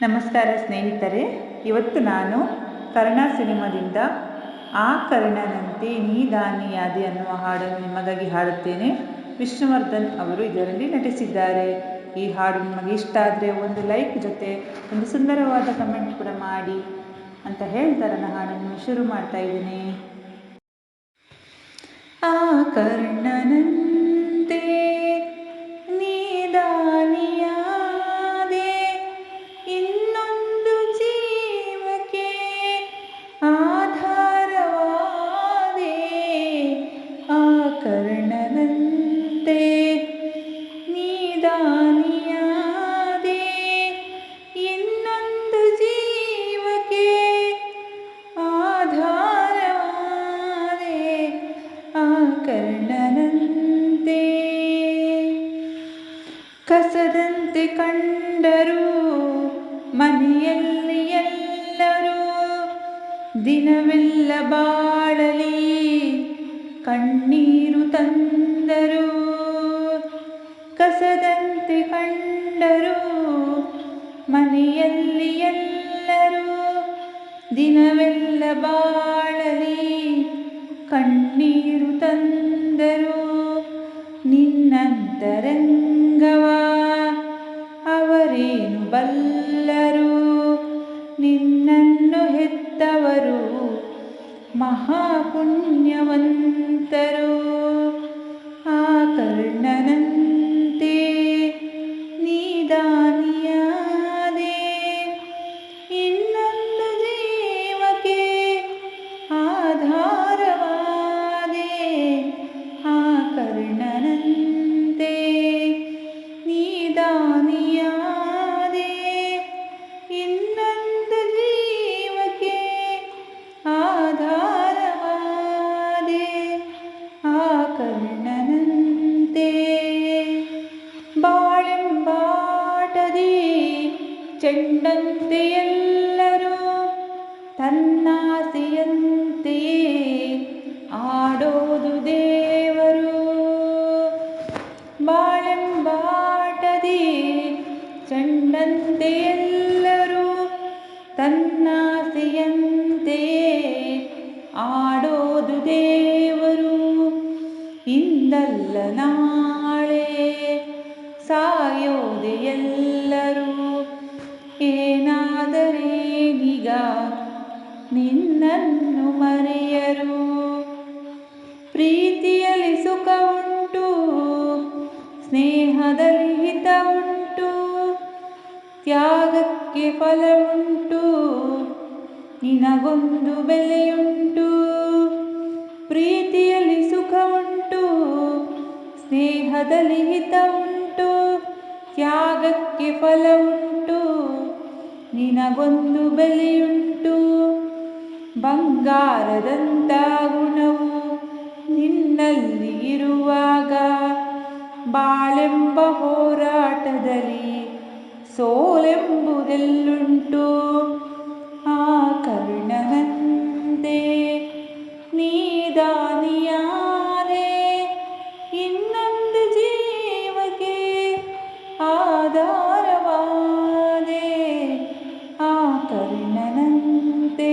ನಮಸ್ಕಾರ ಸ್ನೇಹಿತರೆ, ಇವತ್ತು ನಾನು ಕರ್ಣ ಸಿನಿಮಾದಿಂದ ಆ ಕರ್ಣನಂತೆ ನೀ ದಾನಿಯಾದೆ ಅನ್ನುವ ಹಾಡನ್ನು ನಿಮಗಾಗಿ ಹಾಡುತ್ತೇನೆ. ವಿಷ್ಣುವರ್ಧನ್ ಅವರು ಇದರಲ್ಲಿ ನಟಿಸಿದ್ದಾರೆ. ಈ ಹಾಡು ನಿಮಗೆ ಇಷ್ಟ ಆದರೆ ಒಂದು ಲೈಕ್ ಜೊತೆ ಒಂದು ಸುಂದರವಾದ ಕಮೆಂಟ್ ಕೂಡ ಮಾಡಿ ಅಂತ ಹೇಳ್ತಾರೆ. ನನ್ನ ಹಾಡನ್ನು ಶುರು ಮಾಡ್ತಾ ಇದ್ದೀನಿ. ಆ ಕರ್ಣನಂತೆ ನೀ ದಾನಿಯಾದೆ, ಇನ್ನೊಂದು ಜೀವಕ್ಕೆ ಆಧಾರವಾದೆ. ಆ ಕರ್ಣನಂತೆ ನೀ ದಾನಿಯಾದೆ, ಇನ್ನೊಂದು ಜೀವಕ್ಕೆ ಆಧಾರವಾದೆ. ಆ ಕರ್ಣನಂತೆ ಕಸದಂತೆ ಕಂಡರು ಮನೆಯಲ್ಲಿ ಎಲ್ಲರೂ, ದಿನವೆಲ್ಲ ಬಾಳಲಿ ಕಣ್ಣೀರು ತಂದರು. ಕಸದಂತೆ ಕಂಡರು ಮನೆಯಲ್ಲಿ ಎಲ್ಲರೂ, ದಿನವೆಲ್ಲ ಬಾಳಲಿ ಕಣ್ಣೀರು ತಂದರು. ನಿನ್ನಂತರಂಗವ ಅವರೇನು ಬಲ್ಲರು, ನಿನ್ನನ್ನು ಹೆತ್ತವರು ಮಹಾಪುಣ್ಯವಂತರು. ಆ ಕರ್ಣನಂತೆ ನೀ ದಾನಿಯಾದೆ, ಇನ್ನೊಂದು ಜೀವಕ್ಕೆ ಆಧಾರವಾದೆ. ಆ ಕರ್ಣನಂತೆ ನೀ ದಾನಿಯಾದೆ, ಇನ್ನೊಂದು ಜೀವಕ್ಕೆ ಆಧಾರವಾದೆ. ಆ ಕರ್ಣನಂತೆ ಬಾಳೆಂಬಾಟದಿ ಚೆಂಡಂತೆ ಎಲ್ಲರೂ, ತನ್ನಾಸೆಯಂತೆಯೇ ಆಡೋದು ದೇವರು. ಬಾಳೆಂಬಾಟದಿ ಚೆಂಡಂತೆ ಎಲ್ಲರೂ, ತನ್ನಾಸೆಯಂತೆಯೇ ಆಡೋದು ದೇವರು. ಇಂದಲ್ಲ ನಾಳೆ ಸಾಯೋದೆ ಎಲ್ಲರೂ, ಏನಾದರೇನೀಗ ನಿನ್ನನ್ನು ಮರೆಯರು. ಪ್ರೀತಿಯಲ್ಲಿ ಸುಖ ಉಂಟು, ಸ್ನೇಹದಲ್ಲಿ ಹಿತ ಉಂಟು, ತ್ಯಾಗಕ್ಕೆ ಫಲ ಉಂಟು, ನಿನಗೊಂದು ಬೆಲೆಯುಂಟು. ಪ್ರೀತಿಯಲ್ಲಿ ಸುಖ ಉಂಟು, ಸ್ನೇಹದಲ್ಲಿ ಹಿತ ಉಂಟು, ತ್ಯಾಗಕ್ಕೆ ಫಲ ಉಂಟು, ನಿನಗೊಂದು ಬೆಲೆಯುಂಟು. ಬಂಗಾರದಂಥ ಗುಣವು ನಿನ್ನಲ್ಲಿ ಇರುವಾಗ, ಬಾಳೆಂಬ ಹೋರಾಟದಲ್ಲಿ ಸೋಲೆಂಬುದೆಲ್ಲುಂಟು. ಆ ಕರ್ಣನಂತೆ ನೀ ದಾನಿಯಾದೆ, ಇನ್ನೊಂದು ಜೀವಕ್ಕೆ ಆಧಾರವಾದೆ. ಆ ಕರ್ಣನಂತೆ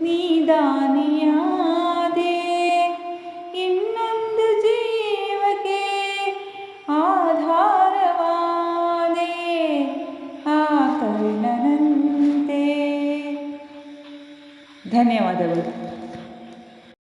ನೀ ದಾನಿಯಾದೆ, ಇನ್ನೊಂದು ಜೀವಕ್ಕೆ ಆಧಾರವಾದೆ. ಆ ಕರ್ಣನಂತೆ. ಧನ್ಯವಾದಗಳು.